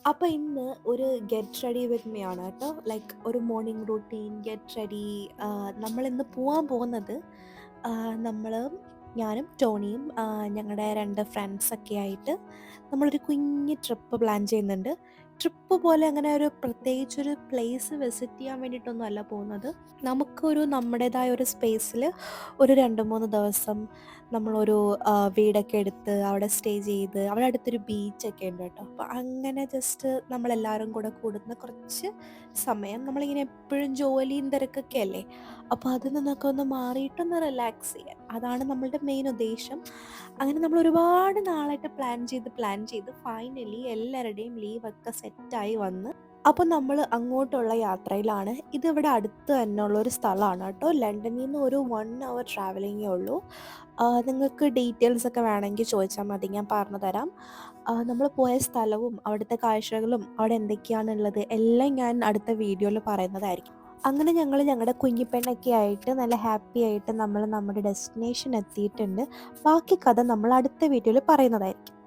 അപ്പോൾ ഇന്ന് ഒരു ഗെറ്റ് റെഡി വിത്ത് മീ ആണ് കേട്ടോ. ലൈക്ക് ഒരു മോർണിംഗ് റൂട്ടീൻ ഗെറ്റ് റെഡി. നമ്മളിന്ന് പോവാൻ പോകുന്നത് നമ്മൾ ഞാനും ടോണിയും ഞങ്ങളുടെ 2 ഫ്രണ്ട്സൊക്കെ ആയിട്ട് നമ്മളൊരു കുഞ്ഞ് ട്രിപ്പ് പ്ലാൻ ചെയ്യുന്നുണ്ട്. ട്രിപ്പ് പോലെ അങ്ങനെ ഒരു പ്രത്യേകിച്ചൊരു പ്ലേസ് വിസിറ്റ് ചെയ്യാൻ വേണ്ടിയിട്ടൊന്നും അല്ല പോകുന്നത്. നമുക്കൊരു നമ്മുടേതായ ഒരു സ്പേസിൽ ഒരു 2, 3 ദിവസം നമ്മളൊരു വീടൊക്കെ എടുത്ത് അവിടെ സ്റ്റേ ചെയ്ത് അവിടെ അടുത്തൊരു ബീച്ചൊക്കെ ഉണ്ട് കേട്ടോ. അപ്പോൾ അങ്ങനെ ജസ്റ്റ് നമ്മളെല്ലാവരും കൂടെ കൂടുന്ന കുറച്ച് സമയം നമ്മളിങ്ങനെ എപ്പോഴും ജോലിയും തിരക്കൊക്കെ അല്ലേ, അപ്പോൾ അതിൽ നിന്നൊക്കെ ഒന്ന് മാറിയിട്ടൊന്ന് റിലാക്സ് ചെയ്യാൻ, അതാണ് നമ്മളുടെ മെയിൻ ഉദ്ദേശം. അങ്ങനെ നമ്മൾ ഒരുപാട് നാളായിട്ട് പ്ലാൻ ചെയ്ത് ഫൈനലി എല്ലാവരുടെയും ലീവൊക്കെ സെറ്റായി വന്ന് അപ്പോൾ നമ്മൾ അങ്ങോട്ടുള്ള യാത്രയിലാണ്. ഇതിവിടെ അടുത്ത് തന്നെ ഉള്ളൊരു സ്ഥലമാണ് കേട്ടോ. ലണ്ടനിൽ നിന്ന് ഒരു 1 hour ട്രാവലിങ്ങേ ഉള്ളൂ. നിങ്ങൾക്ക് ഡീറ്റെയിൽസ് ഒക്കെ വേണമെങ്കിൽ ചോദിച്ചാൽ മതി, ഞാൻ പറഞ്ഞു തരാം. നമ്മൾ പോയ സ്ഥലവും അവിടുത്തെ കാഴ്ചകളും അവിടെ എന്തൊക്കെയാണുള്ളത് എല്ലാം ഞാൻ അടുത്ത വീഡിയോയിൽ പറയുന്നതായിരിക്കും. അങ്ങനെ ഞങ്ങൾ ഞങ്ങളുടെ കുഞ്ഞിപ്പെണ്ണൊക്കെ ആയിട്ട് നല്ല ഹാപ്പി ആയിട്ട് നമ്മൾ നമ്മുടെ ഡെസ്റ്റിനേഷൻ എത്തിയിട്ടുണ്ട്. ബാക്കി കഥ നമ്മൾ അടുത്ത വീഡിയോയിൽ പറയുന്നതായിരിക്കും.